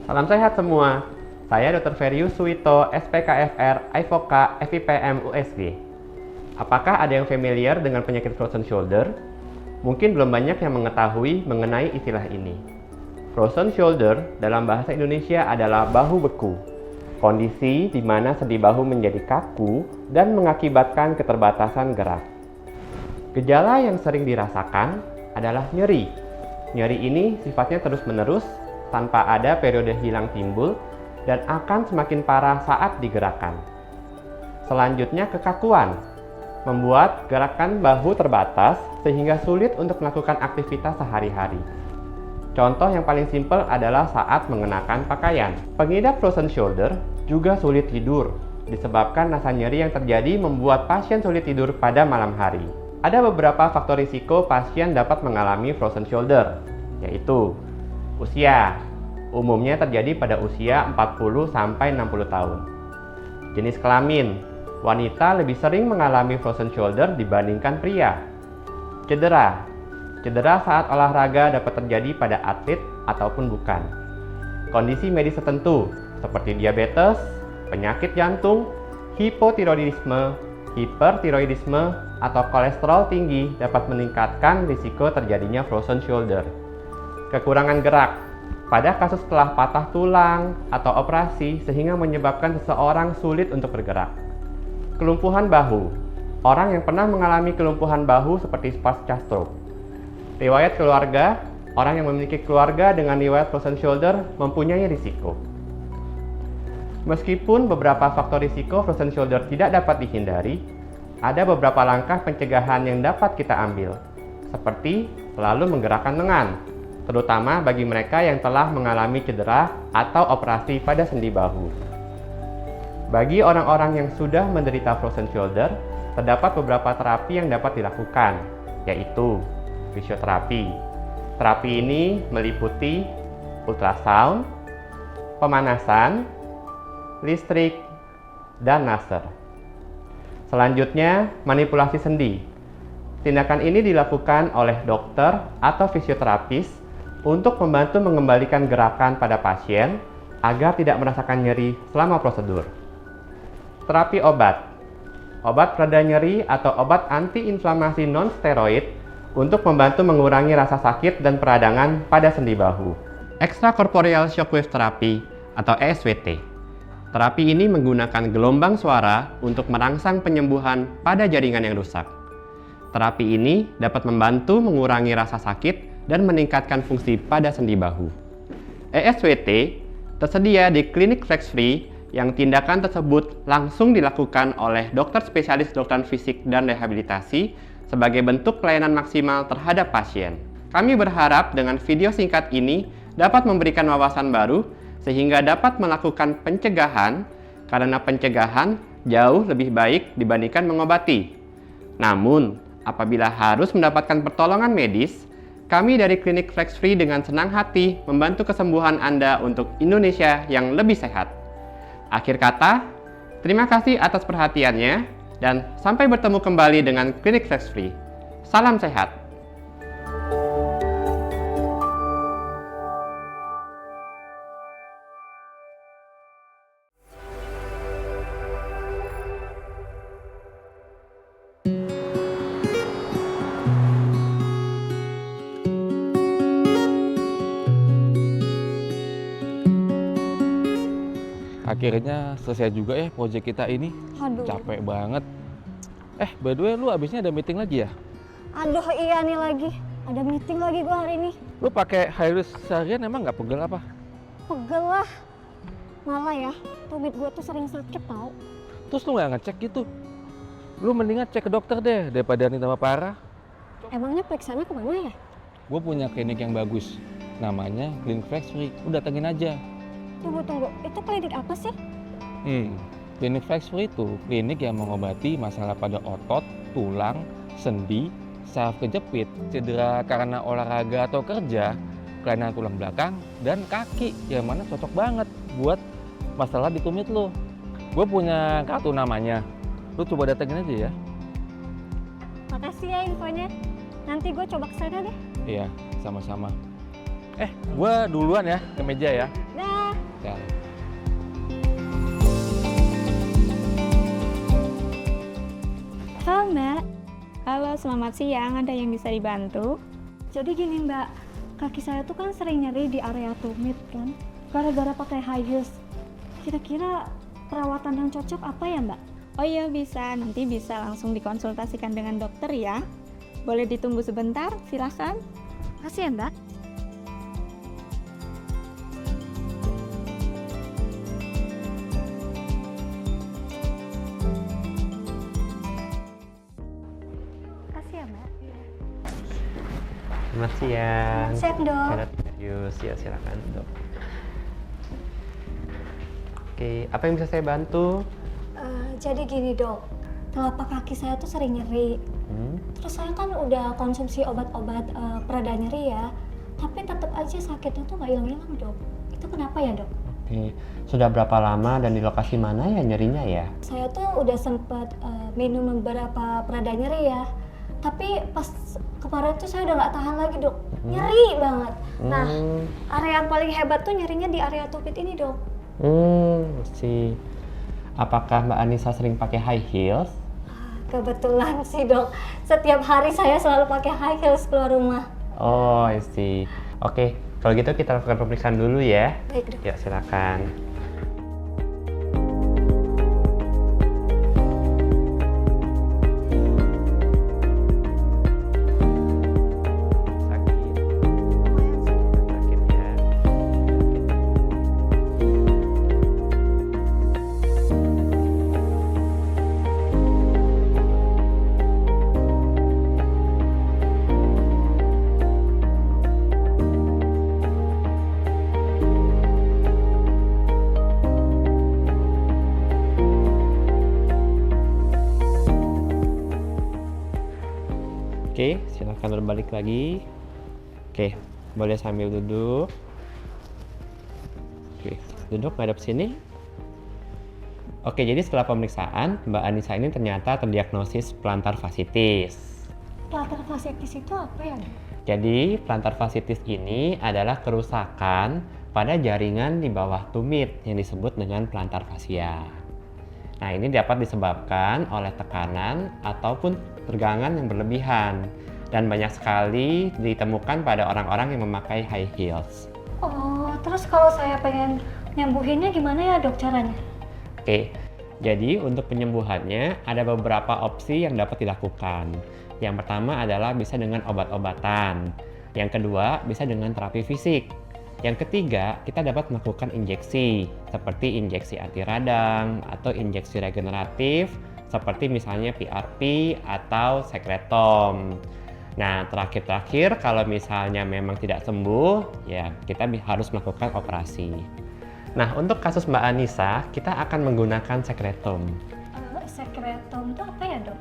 Salam sehat semua. Saya Dr. Ferius Suwito, SPKFR, IVOKA, FIPM, USG. Apakah ada yang familiar dengan penyakit frozen shoulder? Mungkin belum banyak yang mengetahui mengenai istilah ini. Frozen shoulder dalam bahasa Indonesia adalah bahu beku. Kondisi di mana sendi bahu menjadi kaku dan mengakibatkan keterbatasan gerak. Gejala yang sering dirasakan adalah nyeri. Nyeri ini sifatnya terus-menerus tanpa ada periode hilang timbul dan akan semakin parah saat digerakkan. Selanjutnya kekakuan, membuat gerakan bahu terbatas sehingga sulit untuk melakukan aktivitas sehari-hari. Contoh yang paling simpel adalah saat mengenakan pakaian. Pengidap frozen shoulder juga sulit tidur, disebabkan rasa nyeri yang terjadi membuat pasien sulit tidur pada malam hari. Ada beberapa faktor risiko pasien dapat mengalami frozen shoulder, yaitu usia, umumnya terjadi pada usia 40-60 tahun. Jenis kelamin, wanita lebih sering mengalami frozen shoulder dibandingkan pria. Cedera saat olahraga dapat terjadi pada atlet ataupun bukan. Kondisi medis tertentu seperti diabetes, penyakit jantung, hipotiroidisme, hipertiroidisme, atau kolesterol tinggi dapat meningkatkan risiko terjadinya frozen shoulder. Kekurangan gerak pada kasus setelah patah tulang atau operasi sehingga menyebabkan seseorang sulit untuk bergerak. Kelumpuhan bahu. Orang yang pernah mengalami kelumpuhan bahu seperti pasca stroke. Riwayat keluarga. Orang yang memiliki keluarga dengan riwayat frozen shoulder mempunyai risiko. Meskipun beberapa faktor risiko frozen shoulder tidak dapat dihindari, ada beberapa langkah pencegahan yang dapat kita ambil, seperti selalu menggerakkan lengan, terutama bagi mereka yang telah mengalami cedera atau operasi pada sendi bahu. Bagi orang-orang yang sudah menderita frozen shoulder, terdapat beberapa terapi yang dapat dilakukan, yaitu fisioterapi. Terapi ini meliputi ultrasound, pemanasan, listrik, dan laser. Selanjutnya, manipulasi sendi. Tindakan ini dilakukan oleh dokter atau fisioterapis untuk membantu mengembalikan gerakan pada pasien agar tidak merasakan nyeri selama prosedur. Terapi obat. Obat pereda nyeri atau obat antiinflamasi non-steroid untuk membantu mengurangi rasa sakit dan peradangan pada sendi bahu. Extracorporeal shockwave therapy atau ESWT. Terapi ini menggunakan gelombang suara untuk merangsang penyembuhan pada jaringan yang rusak. Terapi ini dapat membantu mengurangi rasa sakit dan meningkatkan fungsi pada sendi bahu. ESWT tersedia di klinik Flex Free yang tindakan tersebut langsung dilakukan oleh dokter spesialis kedokteran fisik dan rehabilitasi sebagai bentuk pelayanan maksimal terhadap pasien. Kami berharap dengan video singkat ini dapat memberikan wawasan baru sehingga dapat melakukan pencegahan karena pencegahan jauh lebih baik dibandingkan mengobati. Namun, apabila harus mendapatkan pertolongan medis, kami dari Klinik Flex Free dengan senang hati membantu kesembuhan Anda untuk Indonesia yang lebih sehat. Akhir kata, terima kasih atas perhatiannya dan sampai bertemu kembali dengan Klinik Flex Free. Salam sehat. Akhirnya selesai juga ya proyek kita ini. Aduh. Capek banget. By the way, lu abisnya ada meeting lagi ya? Aduh, iya nih lagi. Ada meeting lagi gua hari ini. Lu pakai high-risk seharian emang nggak pegel apa? Pegel lah. Malah ya, tumit gua tuh sering sakit tau. Terus lu nggak ngecek gitu? Lu mendingan cek ke dokter deh daripada ini tambah parah. Emangnya periksanya kemana ya? Gue punya klinik yang bagus. Namanya Klinik Flex Free. Udah datengin aja. Tunggu. Itu klinik apa sih? Klinik Flex Free itu klinik yang mengobati masalah pada otot, tulang, sendi, saraf kejepit, cedera karena olahraga atau kerja, kelainan tulang belakang, dan kaki yang mana cocok banget buat masalah di tumit lo. Gue punya kartu namanya. Lu coba datengin aja ya. Makasih ya infonya. Nanti gue coba kesana deh. Iya, sama-sama. Gue duluan ya ke meja ya. Dah. Sel. Halo Mbak. Halo, selamat siang. Ada yang bisa dibantu? Jadi gini Mbak, kaki saya tuh kan sering nyeri di area tumit kan, gara-gara pakai high heels. Kira-kira perawatan yang cocok apa ya Mbak? Oh iya bisa, nanti bisa langsung dikonsultasikan dengan dokter ya. Boleh ditunggu sebentar, silakan. Makasih ya Mbak. Makasih ya Mbak. Selamat siang. Siap dok. Saya Dr. Ferius, ya silakan dok. Oke, apa yang bisa saya bantu? Jadi gini dok, telapak kaki saya tuh sering nyeri. Terus saya kan udah konsumsi obat-obat pereda nyeri ya, tapi tetap aja sakitnya tuh nggak hilang-hilang dok. Itu kenapa ya dok? Oke, sudah berapa lama dan di lokasi mana ya nyerinya ya? Saya tuh udah sempet minum beberapa pereda nyeri ya, tapi pas kemarin tuh saya udah nggak tahan lagi dok, nyeri banget. Nah, area yang paling hebat tuh nyerinya di area tumit ini dok. Sih. Apakah Mbak Anissa sering pakai high heels? Kebetulan sih dok, setiap hari saya selalu pakai high heels keluar rumah. Oh, I see. Oke, kalau gitu kita lakukan pemeriksaan dulu ya. Baik dok. Ya, silakan. Sakit. Sakit ya. Oke, silakan berbalik lagi. Oke, boleh sambil duduk. Oke, duduk ngadep sini. Oke, jadi setelah pemeriksaan, Mbak Anissa ini ternyata terdiagnosis plantar fasciitis. Plantar fasciitis itu apa ya dok? Jadi, plantar fasciitis ini adalah kerusakan pada jaringan di bawah tumit yang disebut dengan plantar fascia. Nah, ini dapat disebabkan oleh tekanan ataupun tegangan yang berlebihan dan banyak sekali ditemukan pada orang-orang yang memakai high heels. Oh, terus kalau saya pengen nyembuhinnya gimana ya dok caranya? Oke, jadi untuk penyembuhannya ada beberapa opsi yang dapat dilakukan. Yang pertama adalah bisa dengan obat-obatan. Yang kedua, bisa dengan terapi fisik. Yang ketiga, kita dapat melakukan injeksi, seperti injeksi anti radang atau injeksi regeneratif, seperti misalnya PRP atau sekretom. Nah, terakhir kalau misalnya memang tidak sembuh, ya kita harus melakukan operasi. Nah, untuk kasus Mbak Anissa, kita akan menggunakan sekretom. Sekretom itu apa ya dok?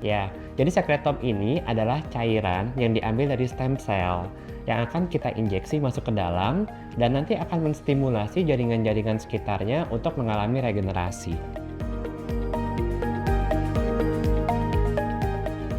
Ya, jadi sekretom ini adalah cairan yang diambil dari stem cell yang akan kita injeksi masuk ke dalam dan nanti akan menstimulasi jaringan-jaringan sekitarnya untuk mengalami regenerasi.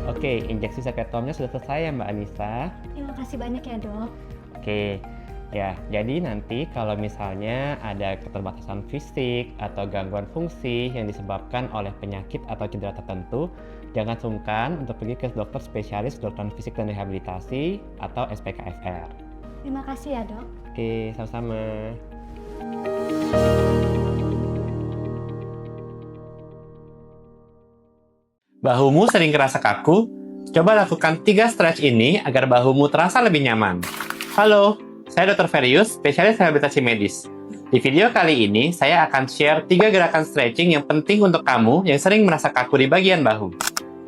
Oke, injeksi sekretomnya sudah selesai ya Mbak Anissa. Terima kasih banyak ya dok. Oke, ya jadi nanti kalau misalnya ada keterbatasan fisik atau gangguan fungsi yang disebabkan oleh penyakit atau cedera tertentu, jangan sungkan untuk pergi ke dokter spesialis kedokteran fisik dan rehabilitasi atau SPKFR. Terima kasih ya dok. Oke, sama-sama. Bahumu sering kerasa kaku? Coba lakukan 3 stretch ini agar bahumu terasa lebih nyaman. Halo, saya Dr. Ferius, spesialis rehabilitasi medis. Di video kali ini, saya akan share 3 gerakan stretching yang penting untuk kamu yang sering merasa kaku di bagian bahu.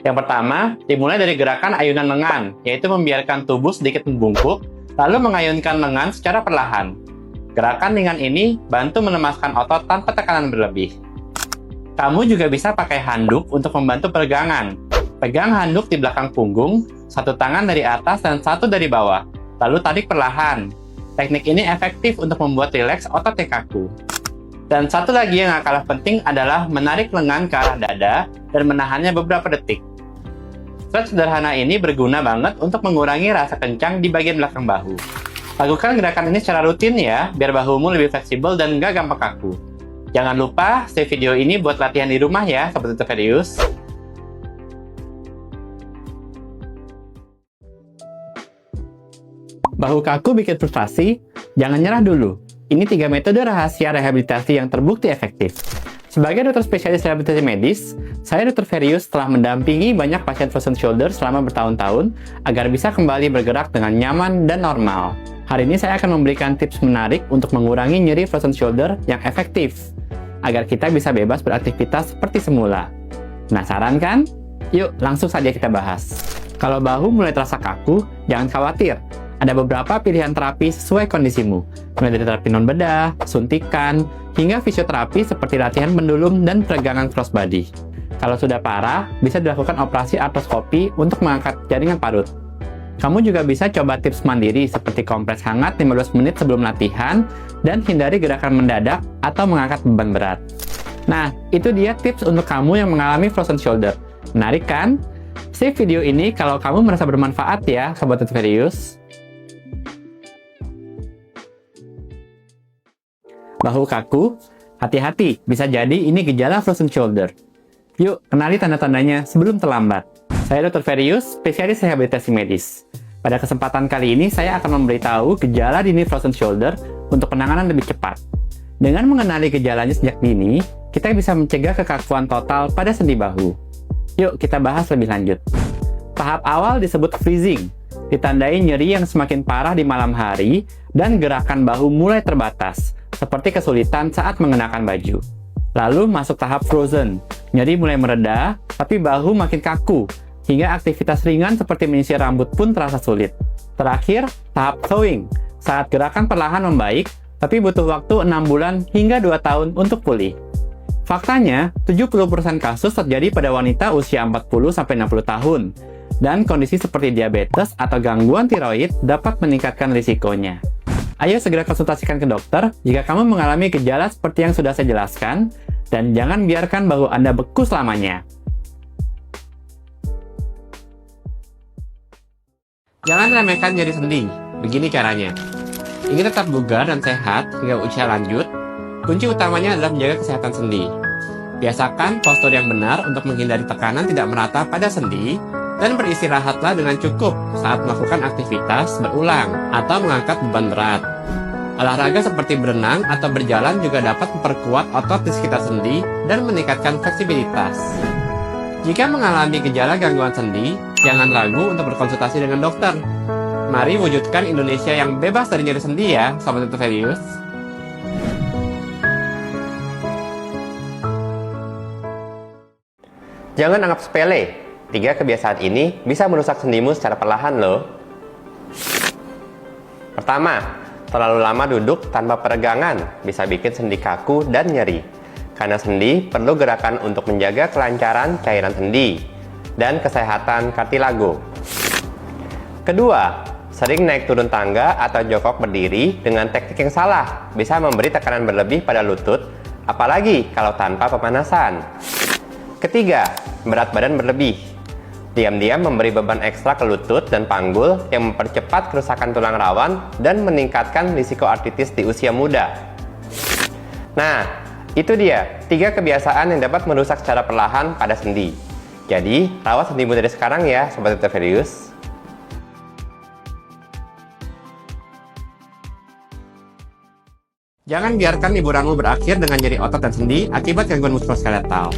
Yang pertama, dimulai dari gerakan ayunan lengan, yaitu membiarkan tubuh sedikit membungkuk, lalu mengayunkan lengan secara perlahan. Gerakan ringan ini bantu melemaskan otot tanpa tekanan berlebih. Kamu juga bisa pakai handuk untuk membantu peregangan. Pegang handuk di belakang punggung, satu tangan dari atas dan satu dari bawah, lalu tarik perlahan. Teknik ini efektif untuk membuat rileks otot yang kaku. Dan satu lagi yang gak kalah penting adalah menarik lengan ke arah dada dan menahannya beberapa detik. Stretch sederhana ini berguna banget untuk mengurangi rasa kencang di bagian belakang bahu. Lakukan gerakan ini secara rutin ya, biar bahumu lebih fleksibel dan nggak gampang kaku. Jangan lupa save video ini buat latihan di rumah ya, Sobat Tutorius. Bahu kaku bikin frustrasi? Jangan nyerah dulu. Ini 3 metode rahasia rehabilitasi yang terbukti efektif. Sebagai dokter spesialis rehabilitasi medis, saya Dr. Ferius telah mendampingi banyak pasien frozen shoulder selama bertahun-tahun agar bisa kembali bergerak dengan nyaman dan normal. Hari ini saya akan memberikan tips menarik untuk mengurangi nyeri frozen shoulder yang efektif, agar kita bisa bebas beraktivitas seperti semula. Penasaran kan? Yuk, langsung saja kita bahas. Kalau bahu mulai terasa kaku, jangan khawatir. Ada beberapa pilihan terapi sesuai kondisimu, mulai dari terapi non-bedah, suntikan, hingga fisioterapi seperti latihan pendulum dan peregangan crossbody. Kalau sudah parah, bisa dilakukan operasi artroskopi untuk mengangkat jaringan parut. Kamu juga bisa coba tips mandiri seperti kompres hangat 15 menit sebelum latihan dan hindari gerakan mendadak atau mengangkat beban berat. Nah, itu dia tips untuk kamu yang mengalami frozen shoulder. Menarik kan? Save video ini kalau kamu merasa bermanfaat ya, Sobat Tutorius. Bahu kaku? Hati-hati, bisa jadi ini gejala frozen shoulder. Yuk, kenali tanda-tandanya sebelum terlambat. Saya Dr. Ferius, spesialis rehabilitasi medis. Pada kesempatan kali ini, saya akan memberitahu gejala dini frozen shoulder untuk penanganan lebih cepat. Dengan mengenali gejalanya sejak dini, kita bisa mencegah kekakuan total pada sendi bahu. Yuk, kita bahas lebih lanjut. Tahap awal disebut freezing, ditandai nyeri yang semakin parah di malam hari dan gerakan bahu mulai terbatas, seperti kesulitan saat mengenakan baju. Lalu masuk tahap frozen, nyeri mulai mereda, tapi bahu makin kaku, hingga aktivitas ringan seperti menyisir rambut pun terasa sulit. Terakhir, tahap thawing, saat gerakan perlahan membaik, tapi butuh waktu 6 bulan hingga 2 tahun untuk pulih. Faktanya, 70% kasus terjadi pada wanita usia 40-60 tahun, dan kondisi seperti diabetes atau gangguan tiroid dapat meningkatkan risikonya. Ayo segera konsultasikan ke dokter jika kamu mengalami gejala seperti yang sudah saya jelaskan, dan jangan biarkan bahu Anda beku selamanya. Jangan remehkan nyeri sendi. Begini caranya. Ingin tetap bugar dan sehat hingga usia lanjut, kunci utamanya adalah menjaga kesehatan sendi. Biasakan postur yang benar untuk menghindari tekanan tidak merata pada sendi, dan beristirahatlah dengan cukup saat melakukan aktivitas berulang atau mengangkat beban berat. Olahraga seperti berenang atau berjalan juga dapat memperkuat otot di sekitar sendi dan meningkatkan fleksibilitas. Jika mengalami gejala gangguan sendi, jangan ragu untuk berkonsultasi dengan dokter. Mari wujudkan Indonesia yang bebas dari nyeri sendi ya, Sobat Tutorius. Jangan anggap sepele. 3 kebiasaan ini bisa merusak sendimu secara perlahan loh. Pertama, terlalu lama duduk tanpa peregangan bisa bikin sendi kaku dan nyeri. Karena sendi perlu gerakan untuk menjaga kelancaran cairan sendi dan kesehatan kartilago. Kedua, sering naik turun tangga atau jongkok berdiri dengan teknik yang salah bisa memberi tekanan berlebih pada lutut, apalagi kalau tanpa pemanasan. Ketiga, berat badan berlebih. Diam-diam memberi beban ekstra ke lutut dan panggul yang mempercepat kerusakan tulang rawan dan meningkatkan risiko artritis di usia muda. Nah, itu dia 3 kebiasaan yang dapat merusak secara perlahan pada sendi. Jadi, rawat sendimu dari sekarang ya, Sobat Tutorius. Jangan biarkan liburanmu berakhir dengan nyeri otot dan sendi akibat gangguan muskuloskeletal.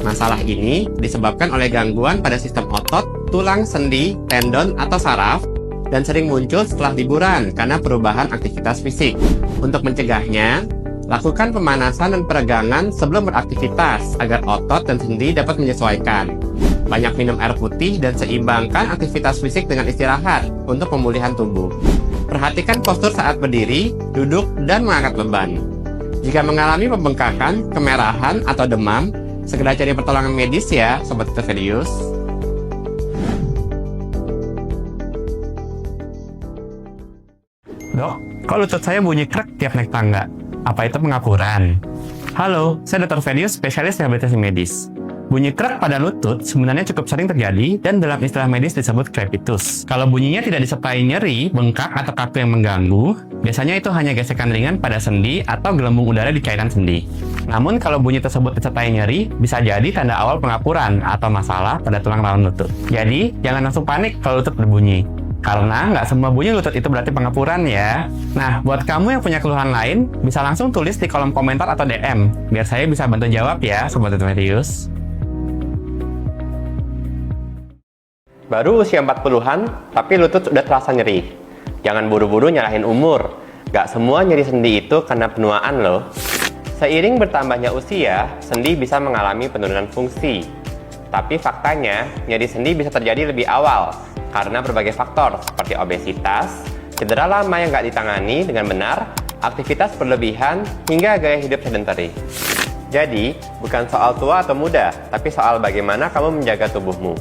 Masalah ini disebabkan oleh gangguan pada sistem otot, tulang, sendi, tendon, atau saraf, dan sering muncul setelah liburan karena perubahan aktivitas fisik. Untuk mencegahnya, lakukan pemanasan dan peregangan sebelum beraktivitas agar otot dan sendi dapat menyesuaikan. Banyak minum air putih dan seimbangkan aktivitas fisik dengan istirahat untuk pemulihan tubuh. Perhatikan postur saat berdiri, duduk, dan mengangkat beban. Jika mengalami pembengkakan, kemerahan, atau demam, segera cari pertolongan medis ya, Sobat Tutorius. Dok, kok lutut saya bunyi krek tiap naik tangga? Apa itu pengapuran? Halo, saya Dr. Ferius, spesialis rehabilitasi medis. Bunyi krek pada lutut sebenarnya cukup sering terjadi dan dalam istilah medis disebut crepitus. Kalau bunyinya tidak disertai nyeri, bengkak, atau kaku yang mengganggu, biasanya itu hanya gesekan ringan pada sendi atau gelembung udara di cairan sendi. Namun kalau bunyi tersebut disertai nyeri, bisa jadi tanda awal pengapuran atau masalah pada tulang rawan lutut. Jadi, jangan langsung panik kalau lutut berbunyi. Karena nggak semua bunyi lutut itu berarti pengapuran ya. Nah, buat kamu yang punya keluhan lain, bisa langsung tulis di kolom komentar atau DM, biar saya bisa bantu jawab ya, Sobat Ortopedius. Baru usia 40-an, tapi lutut sudah terasa nyeri. Jangan buru-buru nyalahin umur. Nggak semua nyeri sendi itu karena penuaan loh. Seiring bertambahnya usia, sendi bisa mengalami penurunan fungsi. Tapi faktanya, nyeri sendi bisa terjadi lebih awal, karena berbagai faktor seperti obesitas, cedera lama yang nggak ditangani dengan benar, aktivitas berlebihan, hingga gaya hidup sedentary. Jadi, bukan soal tua atau muda, tapi soal bagaimana kamu menjaga tubuhmu.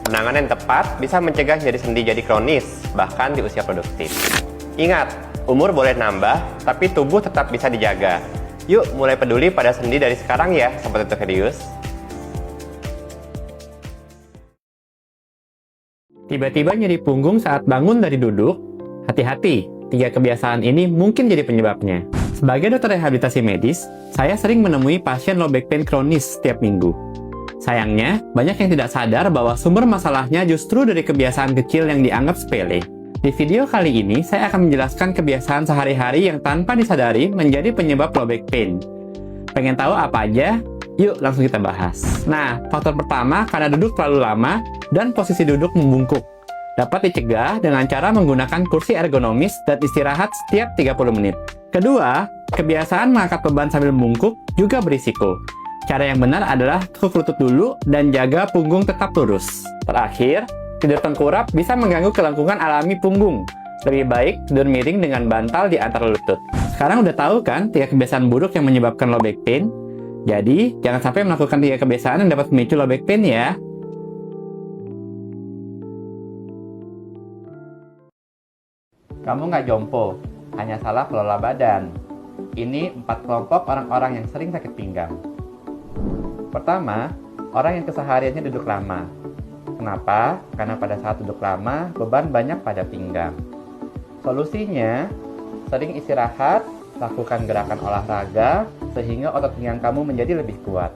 Penanganan yang tepat bisa mencegah nyeri sendi jadi kronis, bahkan di usia produktif. Ingat, umur boleh nambah, tapi tubuh tetap bisa dijaga. Yuk, mulai peduli pada sendi dari sekarang ya, Sobat Ortopedius. Tiba-tiba nyeri punggung saat bangun dari duduk? Hati-hati, 3 kebiasaan ini mungkin jadi penyebabnya. Sebagai dokter rehabilitasi medis, saya sering menemui pasien low back pain kronis setiap minggu. Sayangnya, banyak yang tidak sadar bahwa sumber masalahnya justru dari kebiasaan kecil yang dianggap sepele. Di video kali ini, saya akan menjelaskan kebiasaan sehari-hari yang tanpa disadari menjadi penyebab low back pain. Pengen tahu apa aja? Yuk langsung kita bahas. Nah, faktor pertama karena duduk terlalu lama dan posisi duduk membungkuk. Dapat dicegah dengan cara menggunakan kursi ergonomis dan istirahat setiap 30 menit. Kedua, kebiasaan mengangkat beban sambil membungkuk juga berisiko. Cara yang benar adalah tekuk lutut dulu dan jaga punggung tetap lurus. Terakhir, tidur tengkurap bisa mengganggu kelengkungan alami punggung. Lebih baik tidur miring dengan bantal di antara lutut. Sekarang udah tahu kan 3 kebiasaan buruk yang menyebabkan low back pain? Jadi, jangan sampai melakukan 3 kebiasaan yang dapat memicu low back pain ya. Kamu nggak jompo, hanya salah kelola badan. Ini 4 kelompok orang-orang yang sering sakit pinggang. Pertama, orang yang kesehariannya duduk lama. Kenapa? Karena pada saat duduk lama, beban banyak pada pinggang. Solusinya, sering istirahat, lakukan gerakan olahraga, sehingga otot pinggang kamu menjadi lebih kuat.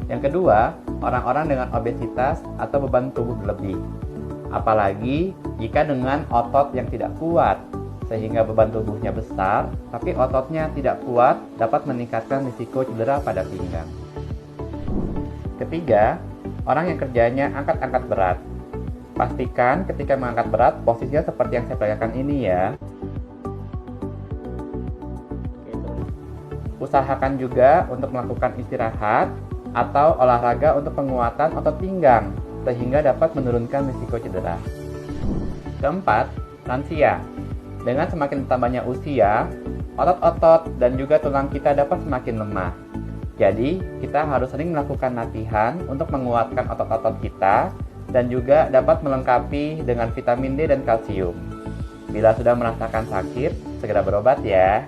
Yang kedua, orang-orang dengan obesitas atau beban tubuh berlebih. Apalagi jika dengan otot yang tidak kuat, sehingga beban tubuhnya besar, tapi ototnya tidak kuat dapat meningkatkan risiko cedera pada pinggang. Ketiga, orang yang kerjanya angkat-angkat berat. Pastikan ketika mengangkat berat, posisinya seperti yang saya perlihatkan ini ya. Usahakan juga untuk melakukan istirahat atau olahraga untuk penguatan otot pinggang, sehingga dapat menurunkan risiko cedera. Keempat, lansia. Dengan semakin bertambahnya usia, otot-otot dan juga tulang kita dapat semakin lemah. Jadi, kita harus sering melakukan latihan untuk menguatkan otot-otot kita dan juga dapat melengkapi dengan vitamin D dan kalsium. Bila sudah merasakan sakit, segera berobat ya.